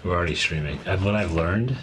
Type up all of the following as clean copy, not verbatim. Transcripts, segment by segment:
We're already streaming. What I've learned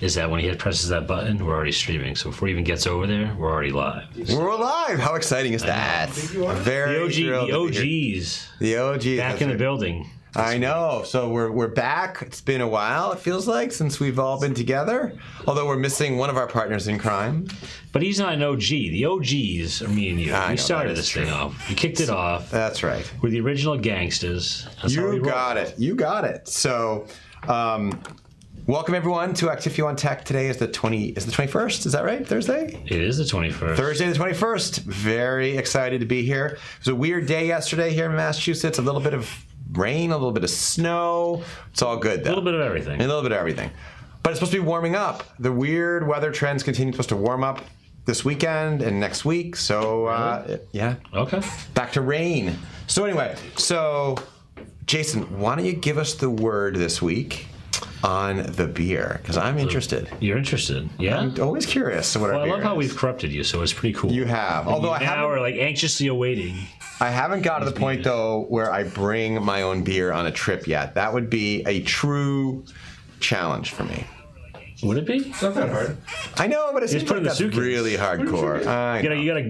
is that when he presses that button, we're already streaming. So before he even gets over there, we're already live. We're live. How exciting is that? Very the OGs. The OGs. Back in the building. I know. So we're back. It's been a while, it feels like, since we've all been together. Although we're missing one of our partners in crime. But he's not an OG. The OGs are me and you. We started this thing off. We kicked it off. That's right. We're the original gangsters. You got it. You got it. So, welcome everyone to Actifio On-Tech. Today is the 21st. Is that right? Thursday? It is the 21st. Thursday the 21st. Very excited to be here. It was a weird day yesterday here in Massachusetts. A little bit of rain, a little bit of snow. It's all good though. A little bit of everything. A little bit of everything. But it's supposed to be warming up. The weird weather trends continue. It's supposed to warm up this weekend and next week. So, yeah. Okay. Back to rain. So anyway, Jason, why don't you give us the word this week on the beer? Because I'm interested. You're interested, yeah? I'm always curious what our beer I love how is. we've corrupted you, so it's pretty cool. You have. Although now we're like anxiously awaiting. I haven't got to the point, though, where I bring my own beer on a trip yet. That would be a true challenge for me. Would it be? It's not that hard. I know, but it seems like that's really hardcore.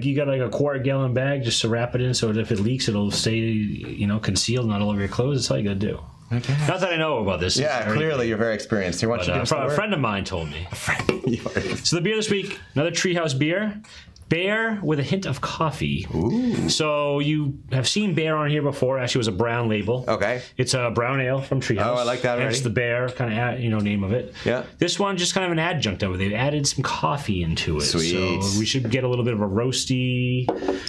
You got like a quart-gallon bag just to wrap it in, so if it leaks, it'll stay, concealed, not all over your clothes. That's all you got to do. Okay. Not that I know about this. Yeah, clearly you're very experienced. Here, why don't you give us the word? A friend of mine told me. A friend of yours. So the beer this week, another Treehouse beer. Bear with a hint of coffee. Ooh. So you have seen Bear on here before. Actually, it was a brown label. Okay. It's a brown ale from Treehouse. Oh, I like that already. It's the Bear kind of name of it. Yeah. This one just kind of an adjunct of it. They've added some coffee into it. Sweet. So we should get a little bit of a roasty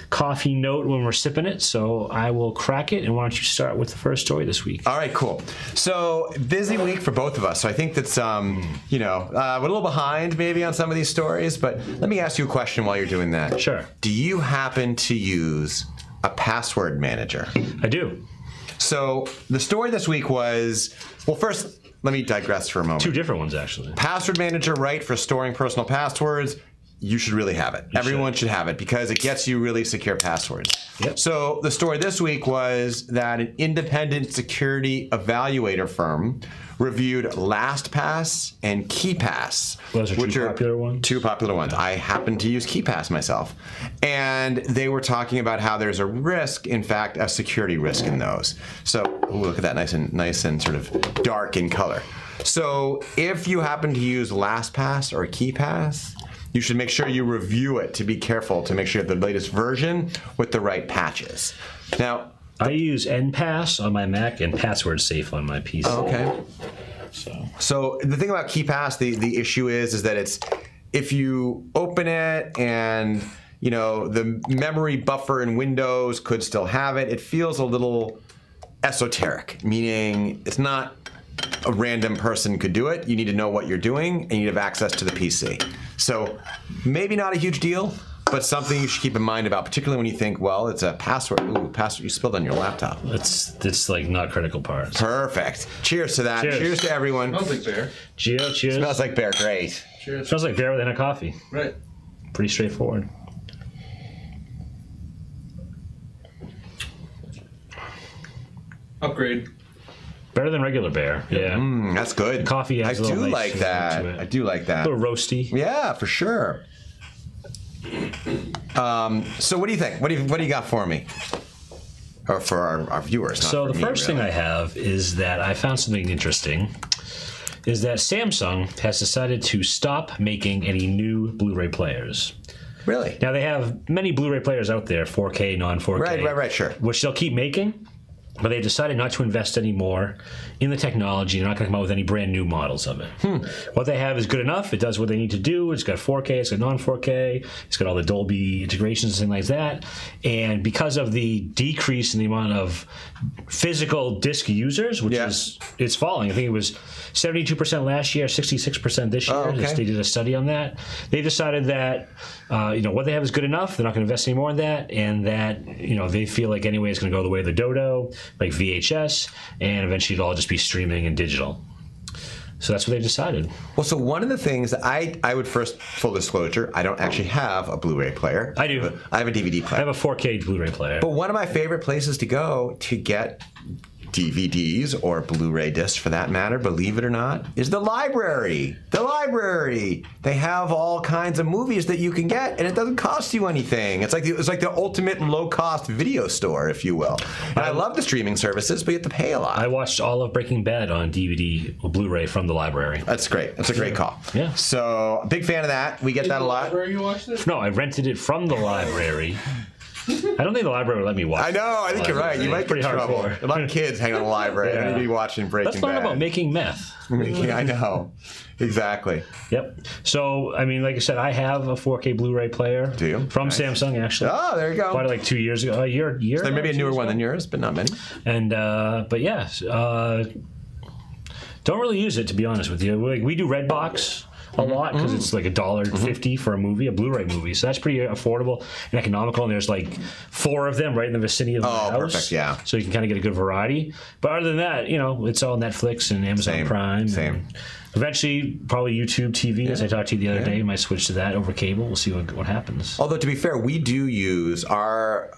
coffee note when we're sipping it. So I will crack it. And why don't you start with the first story this week? All right, cool. So busy week for both of us. So I think that's we're a little behind maybe on some of these stories. But let me ask you a question while you're doing that. Sure. Do you happen to use a password manager? I do. So the story this week was, well, first, let me digress for a moment. Two different ones, actually. Password manager, right, for storing personal passwords. You should really have it. Everyone should have it because it gets you really secure passwords. Yep. So the story this week was that an independent security evaluator firm reviewed LastPass and KeePass. Those are two popular ones? Two popular ones. I happen to use KeePass myself. And they were talking about how there's a risk, in fact, a security risk in those. So look at that, nice and sort of dark in color. So if you happen to use LastPass or KeePass, you should make sure you review it to be careful to make sure you have the latest version with the right patches. Now, I use NPass on my Mac and Password Safe on my PC. Oh, okay. So the thing about KeePass, the issue is that it's if you open it and the memory buffer in Windows could still have it, it feels a little esoteric, meaning it's not a random person could do it. You need to know what you're doing and you need to have access to the PC. So maybe not a huge deal, but something you should keep in mind about, particularly when you think, well, it's a password. Ooh, password you spilled on your laptop. It's like not critical parts. Perfect. Cheers to that. Cheers to everyone. Smells like bear. Cheers. Smells like bear. Great. Cheers. Smells like bear within a coffee. Right. Pretty straightforward. Upgrade. Better than regular bear. Yeah. That's good. The coffee has a little nice like that. to it. I do like that. A little roasty. Yeah, for sure. So what do you think? What do you got for me? Or for our viewers? Not So for the me, first really. thing I have is that I found something interesting. Is that Samsung has decided to stop making any new Blu-ray players. Really? Now they have many Blu-ray players out there, 4K, non-4K. Right, sure. Which they'll keep making, but they've decided not to invest anymore in the technology. They're not going to come out with any brand new models of it. What they have is good enough. It does what they need to do. It's got 4K, it's got non-4K, it's got all the Dolby integrations and things like that. And because of the decrease in the amount of physical disc users, which is it's falling. I think it was 72% last year, 66% this year. They did a study on that. They decided that what they have is good enough. They're not going to invest any more in that, and that they feel like anyway it's going to go the way of the Dodo, like VHS, and eventually it'll all just be streaming and digital. So that's what they've decided. Well, so one of the things that I would first, full disclosure, I don't actually have a Blu-ray player. I do. I have a DVD player. I have a 4K Blu-ray player. But one of my favorite places to go to get DVDs or Blu-ray discs for that matter, believe it or not, is the library. The library. They have all kinds of movies that you can get, and it doesn't cost you anything. It's like the ultimate low-cost video store, if you will. And I love the streaming services, but you have to pay a lot. I watched all of Breaking Bad on DVD or Blu-ray from the library. That's great. That's a great call. Yeah. So, big fan of that. We get that a lot. Where you watched it? No, I rented it from the library. I don't think the library would let me watch. I know. I think you're right. You might get in trouble. hardcore. A lot of kids hang on the library. Yeah. They need to be watching Breaking Let's learn Bad. about making meth. I know. Exactly. Yep. So, I mean, like I said, I have a 4K Blu-ray player. Do you? From Nice. Samsung, actually. Oh, there you go. Bought it like 2 years ago. A year. There may be a newer one than yours, but not many. And, but yeah. Don't really use it, to be honest with you. We do Redbox a lot because it's like $1.50 for a movie, a Blu-ray movie. So that's pretty affordable and economical. And there's like 4 of them right in the vicinity of my house. Perfect, yeah. So you can kind of get a good variety. But other than that, it's all Netflix and Amazon Prime. Same. And eventually, probably YouTube TV, as I talked to you the other day. Might switch to that over cable. We'll see what happens. Although, to be fair, we do use our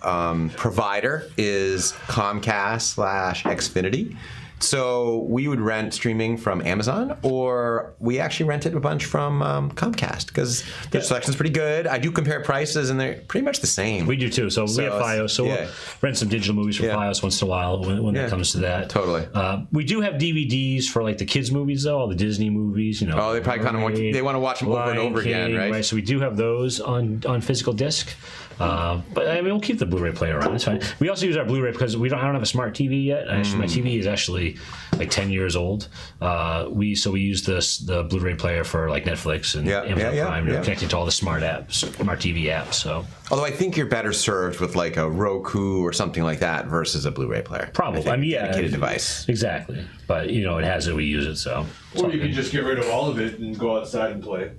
provider is Comcast/Xfinity. So we would rent streaming from Amazon, or we actually rented a bunch from Comcast because their selection's pretty good. I do compare prices, and they're pretty much the same. We do too. So we have FiOS. So we'll rent some digital movies from FiOS once in a while when it comes to that. Totally. We do have DVDs for like the kids' movies, though, all the Disney movies. Oh, they probably kind of want to watch them over and over again, right? So we do have those on physical disc. But I mean, we'll keep the Blu-ray player on. It's fine. We also use our Blu-ray because I don't have a smart TV yet. My TV is actually like 10 years old. We use the Blu-ray player for like Netflix and Amazon Prime, connecting to all the smart TV apps. So, although I think you're better served with like a Roku or something like that versus a Blu-ray player. Probably, I mean, dedicated device. Exactly. But it has it. We use it. So, or you can just get rid of all of it and go outside and play.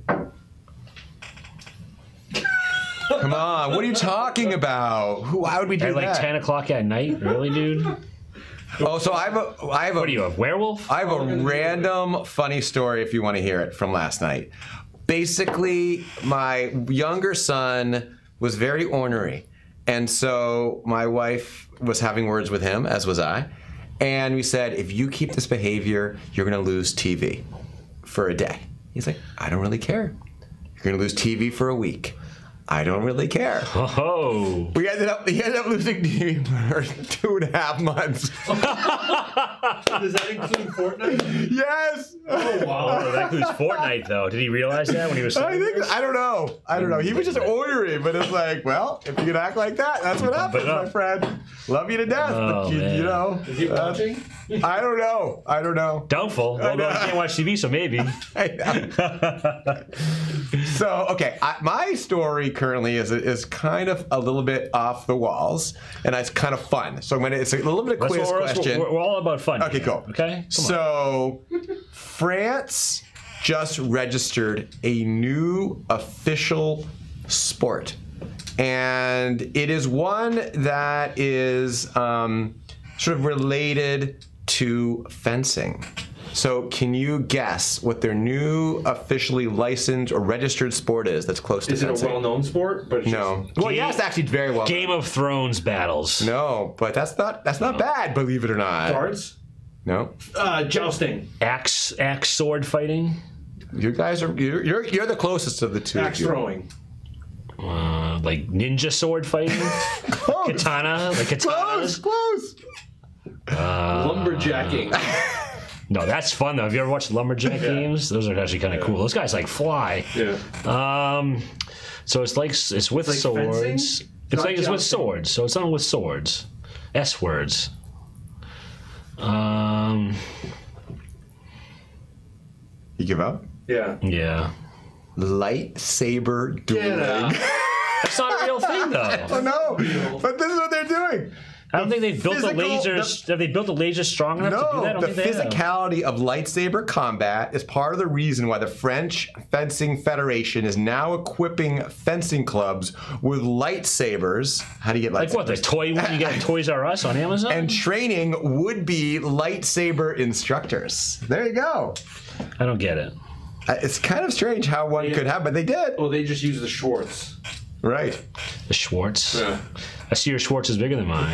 Come on, what are you talking about? Why would we do at like that? 10 o'clock at night? Really, dude? Oh, so I have a. What are you, a werewolf? I have a random funny story if you want to hear it from last night. Basically, my younger son was very ornery, and so my wife was having words with him, as was I, and we said, if you keep this behavior, you're going to lose TV for a day. He's like, I don't really care. You're going to lose TV for a week. I don't really care. Oh. He ended up losing TV for 2.5 months. Does that include Fortnite? Yes. Oh, wow. Oh, that includes Fortnite, though. Did he realize that when he was I don't know. He was just ornery, but it's like, well, if you can act like that, that's what happens, my friend. Love you to death, but you know. Is he watching? I don't know. Doubtful. Although I can't watch TV, so maybe. I know. So, okay, my story currently is kind of a little bit off the walls, and it's kind of fun. So it's a little bit of quiz question. We're all about fun. Okay, cool. Okay? So, France just registered a new official sport. And it is one that is sort of related to fencing. So can you guess what their new officially licensed or registered sport is that's close to fencing? Is it a well-known sport? But No. Well, yeah, it's actually very well. Game of Thrones battles. No, but that's not bad, believe it or not. Darts? No. Jousting. Axe sword fighting. You guys are you're the closest of the two. Axe throwing. Like ninja sword fighting. Close. Katana. Like katanas. Close. Lumberjacking. No, that's fun though. Have you ever watched lumberjack games? Those are actually kind of cool. Those guys like fly. Yeah. So it's with like swords. fencing? It's Not with jousting. swords. So it's not with swords. S words. You give up? Yeah. Yeah. Lightsaber dueling. Get out. That's not a real thing though. Oh no! But this is what they're doing. I don't think they've built the lasers. Have they built the lasers strong enough to do that? I No, don't the think they have. physicality of lightsaber combat is part of the reason why the French Fencing Federation is now equipping fencing clubs with lightsabers. How do you get lightsabers? Like what? The toy one you get at Toys R Us on Amazon? And training would-be lightsaber instructors. There you go. I don't get it. It's kind of strange how one could have, but they did. Well, they just use the Schwartz. Right. The Schwartz. Yeah. I see your Schwartz is bigger than mine.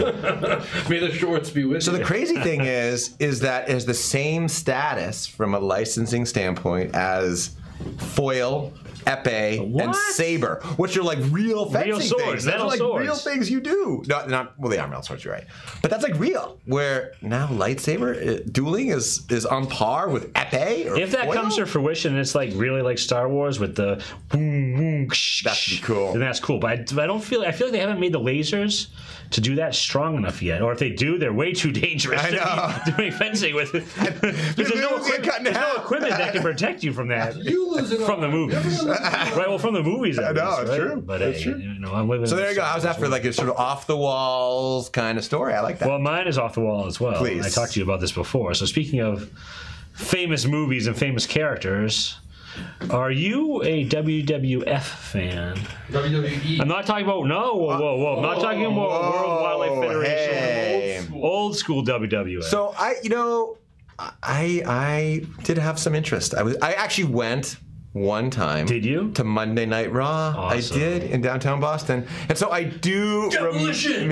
May the shorts be with So you. the crazy thing is that it has the same status from a licensing standpoint as foil, epee, and What? saber, which are like real fencing swords, things. Those metal are like swords. real things you do. Not well, they are metal swords. You're right, but that's like real. Where now lightsaber dueling is on par with epee. Or If that foil? comes to fruition, it's like really like Star Wars with the boom, boom, That'd be cool. And that's cool. But I don't feel. I feel like they haven't made the lasers to do that strong enough yet. Or if they do, they're way too dangerous I know. to be doing fencing with. There's no equipment that can protect you from that. You losing From the movies. Right, well, from the movies. I know, it's right? true. But That's hey, true. you know, I'm living. So in there you go. Star How's that Wars for like a sort of off the walls kind of story? I like that. Well, mine is off the wall as well. Please. I talked to you about this before. So speaking of famous movies and famous characters, are you a WWF fan? WWE. I'm not talking about whoa. I'm not talking about World Wildlife Federation. Hey. Old school WWF. So I did have some interest. I actually went one time. Did you? To Monday Night Raw? Awesome. I did in downtown Boston, and so I do. Demolition!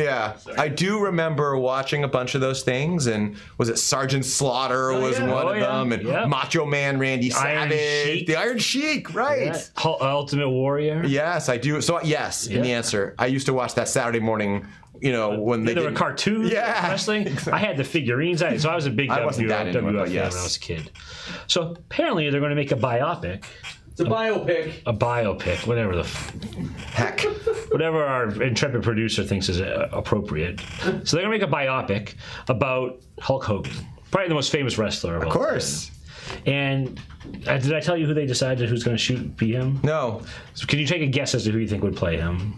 I do remember watching a bunch of those things. And was it Sergeant Slaughter was yeah. one Oh, of yeah. them, and Yeah. Macho Man Randy Iron Savage, Sheik. the Iron Sheik, right? Yeah. Ultimate Warrior. Yes, I do. So yes, in the Yeah. answer, I used to watch that Saturday morning. When they There were did cartoons, Yeah. wresling. I had the figurines. So I was a big I wasn't that into it, WWF but fan yes. when I was a kid. So apparently they're going to make a biopic. It's a biopic. A biopic, heck. whatever our intrepid producer thinks is appropriate. So they're gonna make a biopic about Hulk Hogan, probably the most famous wrestler of all Of course. time. And did I tell you who they decided who's gonna be him? No. So can you take a guess as to who you think would play him?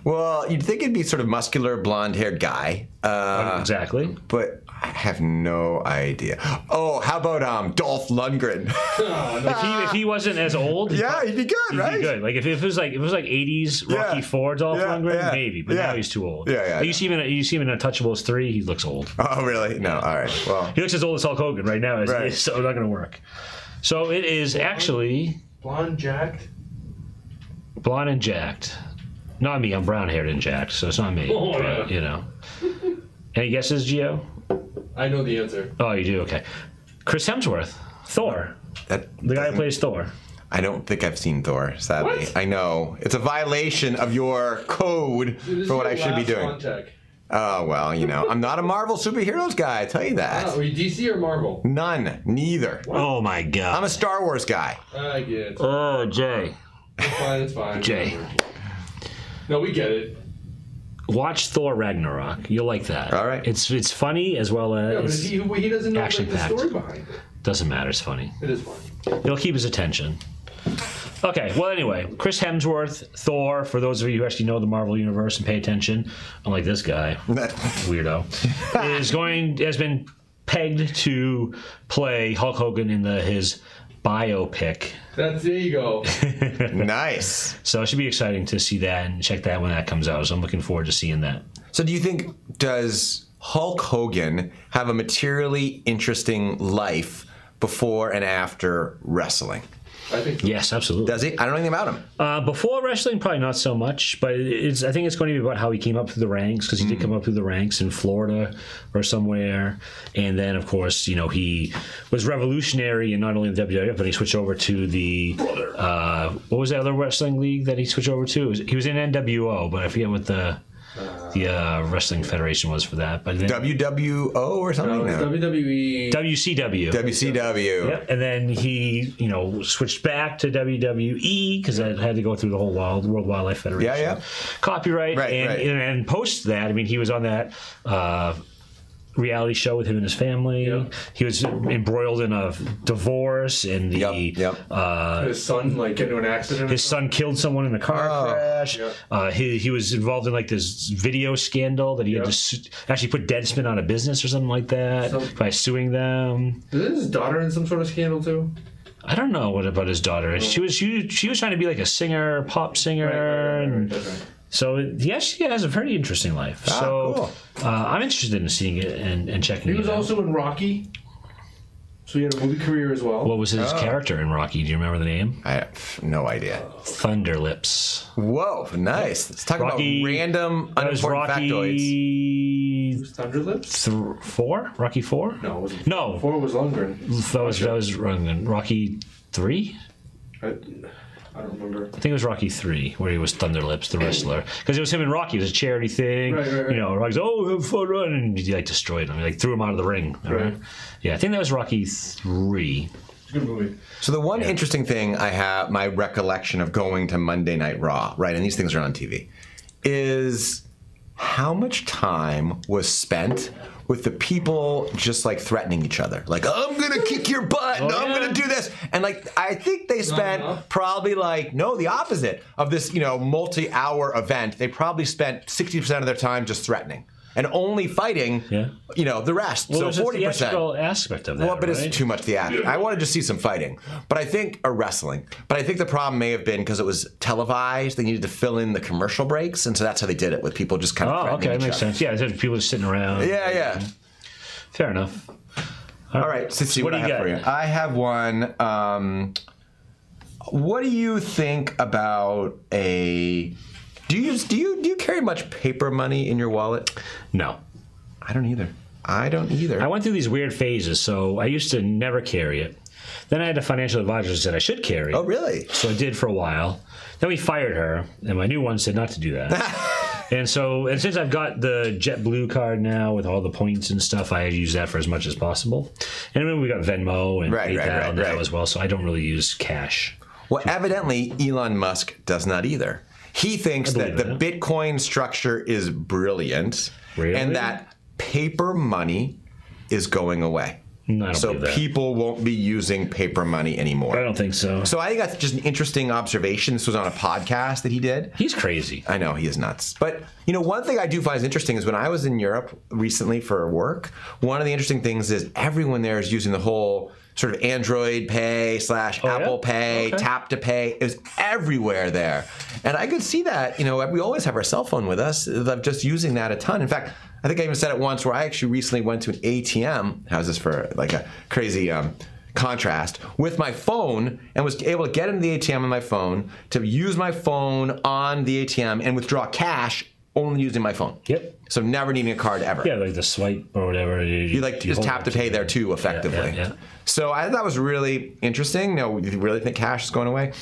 Well, you'd think it'd be sort of muscular, blonde-haired guy, Exactly. but I have no idea. Oh, how about Dolph Lundgren? If he wasn't as old, Yeah, he'd be good, he'd right? be good. Like if it was like 80s Rocky Yeah. IV Dolph Yeah, Lundgren, yeah, maybe. But yeah. now he's too old. Yeah, yeah, Like, you see him in Untouchables 3, he looks old. Oh, really? No. All right. Well, He looks as old as Hulk Hogan right now, Right. so it's not going to work. So it is actually Blonde jacked. blonde and jacked. Not me, I'm brown haired and jacked, so it's not me. Oh, but, yeah. Any guesses, Gio? I know the answer. Oh, you do? Okay. Chris Hemsworth, Thor. that The guy who plays Thor. I don't think I've seen Thor, sadly. What? I know. It's a violation of your code for what I should be doing. On-Tech. Oh, well, I'm not a Marvel superheroes guy, I tell you that. Are you DC or Marvel? None. Neither. Oh my I'm god. a Star Wars guy. I get it. Oh, Jay. It's fine. It's fine. Jay. No, we get it. Watch Thor Ragnarok. You'll like that. All right. It's funny as well Yeah, but as he doesn't know like, the action-packed. story behind it. doesn't matter. It's funny. It is funny. It'll keep his attention. Okay, well, anyway, Chris Hemsworth, Thor, for those of you who actually know the Marvel Universe and pay attention, unlike this guy, weirdo, has been pegged to play Hulk Hogan in his biopic. There you go. Nice. So it should be exciting to see that and check that when that comes out. So I'm looking forward to seeing that. So do you think, does Hulk Hogan have a materially interesting life before and after wrestling? I think so. Yes, absolutely. Does he? I don't know anything about him. Before wrestling, probably not so much, but I think it's going to be about how he came up through the ranks, because he did come up through the ranks in Florida or somewhere. And then, of course, he was revolutionary in not only the WWF, but he switched over to the, what was the other wrestling league that he switched over to? He was in NWO, but I forget what the wrestling federation was for that. But then, WWO or something? No, it's WWE. WCW. WCW. Yep. And then he, switched back to WWE because I had to go through the whole World Wildlife Federation. Yeah. Copyright. Right, and, right. and post that, he was on that reality show with him and his family. Yeah. He was embroiled in a divorce, and Yep. His son get into an accident. his son killed someone in a car crash. Yeah. He was involved in this video scandal that he had to actually put Deadspin out of business or something like that by suing them. Isn't his daughter in some sort of scandal too? I don't know what about his daughter. She was trying to be like a singer, pop singer, and That's right. so yes, she has a very interesting life. Cool. I'm interested in seeing it and checking He it was out. also in Rocky. So he had a movie career as well. What was his character in Rocky? Do you remember the name? I have no idea. Thunderlips. Whoa, nice. Let's talk Rocky- about random, That was unimportant factoids. Was Thunderlips? 4? Rocky 4? No, it wasn't. No. 4 was Lundgren. That was Rocky 3? I don't remember. I think it was Rocky 3, where he was Thunderlips, the wrestler. Because it was him and Rocky. It was a charity thing. Right. You know, Rocky's, have fun running. And he, like, destroyed him. He, like, threw him out of the ring. Right. Yeah, I think that was Rocky 3. It's a good movie. So the one interesting thing I have, my recollection of going to Monday Night Raw, right, and these things are on TV, is how much time was spent with the people just like threatening each other. Like, I'm going to kick your butt, and I'm going to do this. And like, I think they spent probably like, no, the opposite of this, multi-hour event. They probably spent 60% of their time just threatening. And only fighting, the rest. Well, so 40%. There's a theatrical aspect of that. Well, but right? it's too much theatrical. I wanted to see some fighting, or wrestling. But I think the problem may have been because it was televised. They needed to fill in the commercial breaks, and so that's how they did it with people just kind of. Oh, okay, that makes other. sense. Yeah, there's people just sitting around. Yeah. Fair enough. All right, let's see what I do you have for you. got? I have one. What do you think about a? Do you carry much paper money in your wallet? No. I don't either. I went through these weird phases, so I used to never carry it. Then I had a financial advisor who said I should carry it. Oh, really? So I did for a while. Then we fired her, and my new one said not to do that. and since I've got the JetBlue card now with all the points and stuff, I use that for as much as possible. And then we got Venmo and PayPal now as well, so I don't really use cash. Well, evidently, Elon Musk does not either. He thinks that the Bitcoin structure is brilliant and that paper money is going away. No, I don't so believe that. people won't be using paper money anymore. I don't think so. So I think that's just an interesting observation. This was on a podcast that he did. He's crazy. I know, he is nuts. But, one thing I do find is interesting is when I was in Europe recently for work, one of the interesting things is everyone there is using the whole sort of Android Pay / Apple Pay, Tap to Pay. It was everywhere there. And I could see that, we always have our cell phone with us, of just using that a ton. In fact, I think I even said it once where I actually recently went to an ATM. How's this for like a crazy contrast? With my phone and was able to get into the ATM on my phone, to use my phone on the ATM and withdraw cash only using my phone. Yep. So never needing a card ever. Yeah, like the swipe or whatever. You just tap to pay there too, effectively. Yeah. So I thought that was really interesting. No, you really think cash is going away?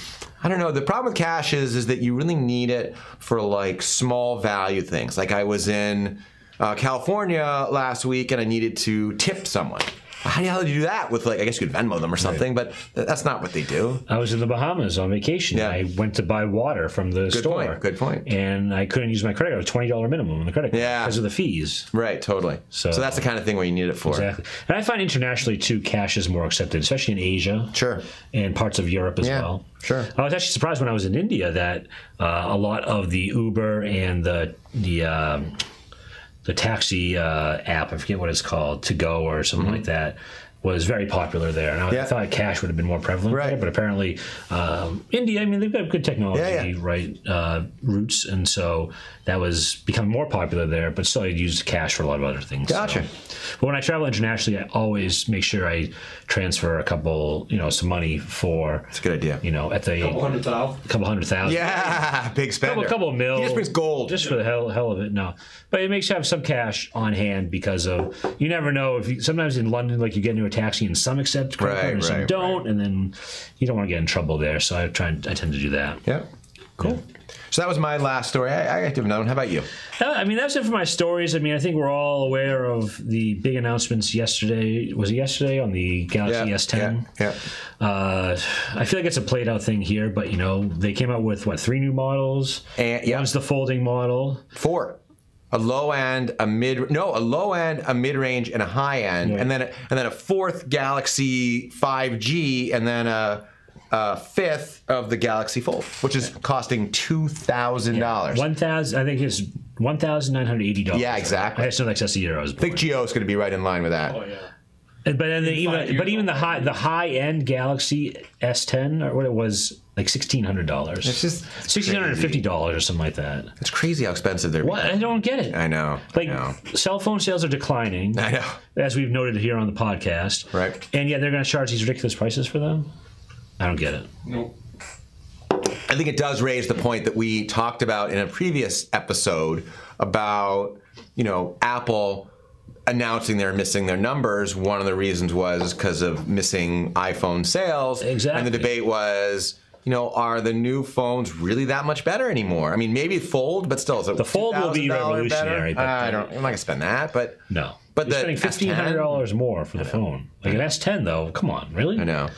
I don't know. The problem with cash is that you really need it for like small value things. Like I was in California last week and I needed to tip someone. How the hell do you do that with, like, I guess you could Venmo them or something, but that's not what they do. I was in the Bahamas on vacation. Yeah. I went to buy water from the store. Good point. And I couldn't use my credit card. It was $20 minimum on the credit card because of the fees. Right, totally. So that's the kind of thing where you need it for. Exactly. And I find internationally, too, cash is more accepted, especially in Asia. Sure. And parts of Europe as well. Sure. I was actually surprised when I was in India that a lot of the Uber and the taxi app, I forget what it's called, To Go or something like that, was very popular there. And I thought cash would have been more prevalent there, but apparently India, I mean, they've got good technology, roots, and so that was becoming more popular there, but still I'd use cash for a lot of other things. Gotcha. But when I travel internationally, I always make sure I transfer a couple, some money for... That's a good idea. At the... couple hundred thousand. Yeah, big spender. Couple of mil. He just brings gold. Just for the hell of it, no. But it makes you have some cash on hand because of... You never know. Sometimes in London, like, you get into a taxi and some accept credit card and some don't, and then you don't want to get in trouble there, so I tend to do that. Yeah. Cool. Yeah. So that was my last story. I have another one. How about you? I mean, that's it for my stories. I mean, I think we're all aware of the big announcements yesterday. Was it yesterday on the Galaxy S10? Yeah. I feel like it's a played out thing here, but, they came out with, 3 new models? One's the folding model. 4. A low end, a mid range, and a high end, and then a 4th Galaxy 5G, and then a fifth of the Galaxy Fold, which is costing $2,000. $1,000. I think it's $1,980. Yeah, exactly. I still excess €. I think Geo is going to be right in line with that. Oh yeah. But then even the high end Galaxy S10 or what it was, like $1,600. It's just $1,650 or something like that. It's crazy how expensive they're. What? I don't get it. I know. Like I know. cell phone sales are declining. I know. As we've noted here on the podcast. Right. And yet they're going to charge these ridiculous prices for them. I don't get it. Nope. I think it does raise the point that we talked about in a previous episode about, Apple announcing they're missing their numbers. One of the reasons was because of missing iPhone sales. Exactly. And the debate was, are the new phones really that much better anymore? I mean, maybe Fold, but still, is it the Fold will be revolutionary. But I'm not going to spend that, but no. But you're spending $1,500 more for the phone. Like an S10, though. Come on, really? I know.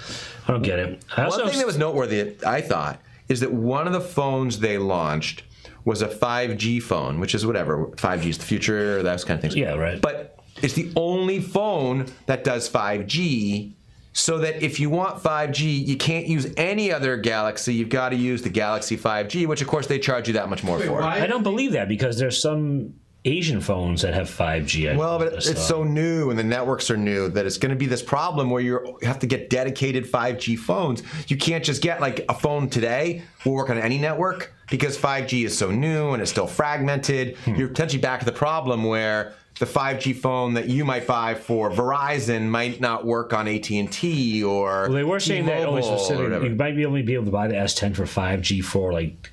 I don't get it. One thing that was noteworthy, I thought, is that one of the phones they launched was a 5G phone, which is whatever. 5G is the future, those kind of things. Yeah, right. But it's the only phone that does 5G, so that if you want 5G, you can't use any other Galaxy. You've got to use the Galaxy 5G, which, of course, they charge you that much more for. Why? I don't believe that because there's some Asian phones that have 5G. Well, but it's so new and the networks are new that it's going to be this problem where you have to get dedicated 5G phones. You can't just get like a phone today will work on any network because 5G is so new and it's still fragmented. You're potentially back to the problem where the 5G phone that you might buy for Verizon might not work on AT&T or well, they were saying that only specifically you might only be able to buy the S10 for 5G for like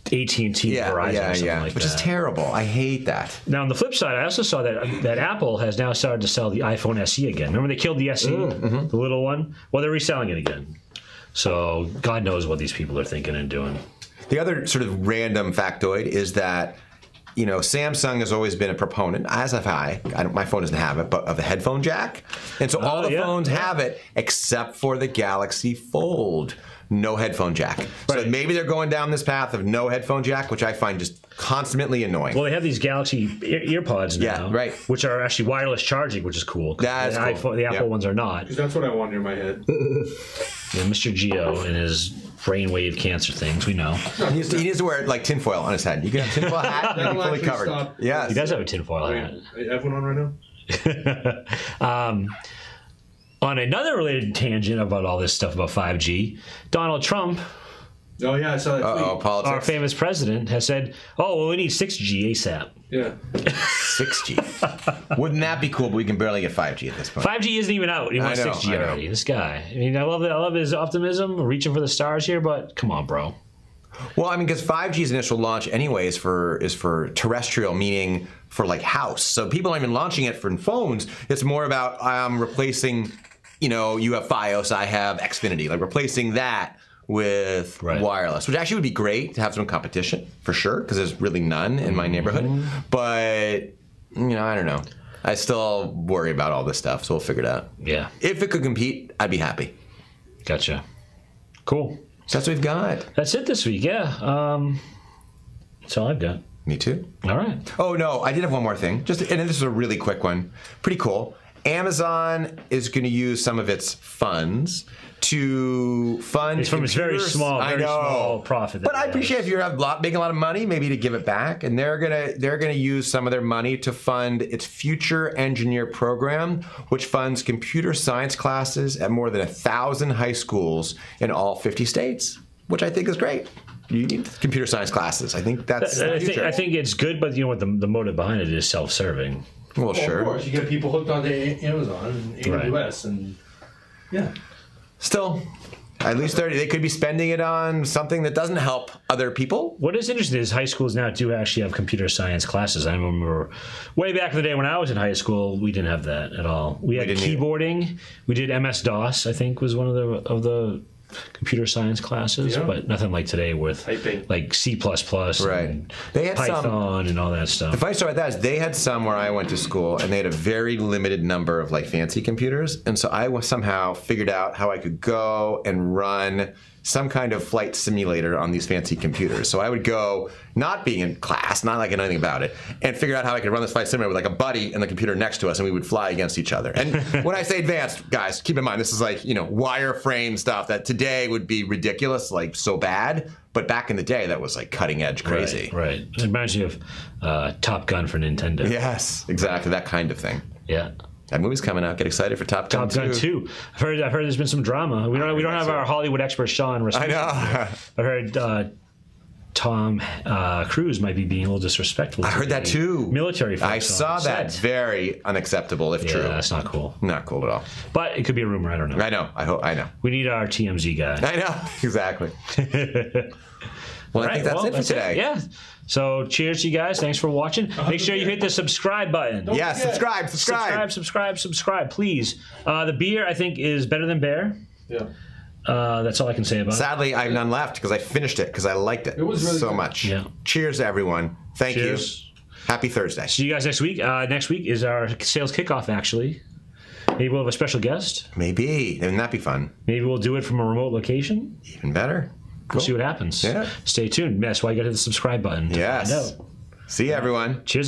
AT&T, Verizon, or something like which that. is terrible. I hate that. Now, on the flip side, I also saw that Apple has now started to sell the iPhone SE again. Remember they killed the SE, the little one? Well, they're reselling it again. So God knows what these people are thinking and doing. The other sort of random factoid is that, Samsung has always been a proponent, as have I my phone doesn't have it, but of the headphone jack. And so all the phones have it except for the Galaxy Fold. No headphone jack. Right. So maybe they're going down this path of no headphone jack, which I find just consummately annoying. Well, they have these Galaxy earpods now, Yeah, right. which are actually wireless charging, which is cool. That's cool. The Apple ones are not. Because that's what I want near my head. Yeah, Mr. Geo and his brainwave cancer things, we know. He needs to wear like tinfoil on his head. You can have tinfoil hat and be fully covered. Yes. He does have a tinfoil hat. I have one on right now. On another related tangent about all this stuff about 5G, Donald Trump, Oh, yeah, I saw that tweet. Politics. our famous president, has said, well, we need 6G ASAP. Yeah. 6G. Wouldn't that be cool? But we can barely get 5G at this point. 5G isn't even out. He wants 6G already. This guy. I mean, I love his optimism, reaching for the stars here, but come on, bro. Well, I mean, because 5G's initial launch anyway is for terrestrial, meaning for like house. So people aren't even launching it for phones. It's more about replacing, you have Fios, I have Xfinity, like replacing that with wireless, which actually would be great to have some competition for sure, because there's really none in my neighborhood. But, I don't know. I still worry about all this stuff, so we'll figure it out. Yeah. If it could compete, I'd be happy. Gotcha. Cool. So that's what we've got. That's it this week, yeah. That's all I've got. Me too. All right. Oh, no, I did have one more thing. And this is a really quick one. Pretty cool. Amazon is going to use some of its funds to fund. It's from its very small profit. But I appreciate if you're making a lot of money, maybe to give it back, and they're gonna use some of their money to fund its Future Engineer program, which funds computer science classes at more than 1,000 high schools in all 50 states, which I think is great. You need computer science classes. I think that's the future. I think it's good, but you know what? The motive behind it is self-serving. Well, sure. Of course, you get people hooked onto Amazon and AWS, and yeah. Still, at least they could be spending it on something that doesn't help other people. What is interesting is high schools now do actually have computer science classes. I remember way back in the day when I was in high school, we didn't have that at all. We had keyboarding. We did MS-DOS, I think, was one of the computer science classes, but nothing like today with like C++ and they had Python and all that stuff. The funny story about that is they had some where I went to school and they had a very limited number of like fancy computers, and so I somehow figured out how I could go and run some kind of flight simulator on these fancy computers. So I would go, not being in class, not like I know anything about it, and figure out how I could run this flight simulator with like a buddy and the computer next to us, and we would fly against each other. And when I say advanced, guys, keep in mind, this is like, wireframe stuff that today would be ridiculous, like so bad. But back in the day, that was like cutting edge crazy. Right. It reminds you of Top Gun for Nintendo. Yes, exactly. That kind of thing. Yeah. That movie's coming out. Get excited for Top Gun 2. Top Gun 2. I've heard there's been some drama. We don't have our Hollywood expert Sean. I know. I've heard Tom Cruise might be being a little disrespectful. I heard that too. Military folks I saw that. Very unacceptable, if true. Yeah, that's not cool. Not cool at all. But it could be a rumor. I don't know. I know. I know. We need our TMZ guy. I know. Exactly. Well, I think that's it for today. Yeah. So cheers to you guys. Thanks for watching. Make sure you hit the subscribe button. Yeah, subscribe. Subscribe, please. The beer, I think, is better than Bear. Yeah. That's all I can say about it. Sadly, I have none left because I finished it because I liked it, was really so good. much. Yeah. Cheers, everyone. Thank Cheers. you. Happy Thursday. See you guys next week. Next week is our sales kickoff, actually. Maybe we'll have a special guest. Maybe. Wouldn't that be fun? Maybe we'll do it from a remote location. Even better. We'll see what happens. Yeah. Stay tuned. That's why you got to hit the subscribe button. Yes. See you, everyone. Cheers, everyone.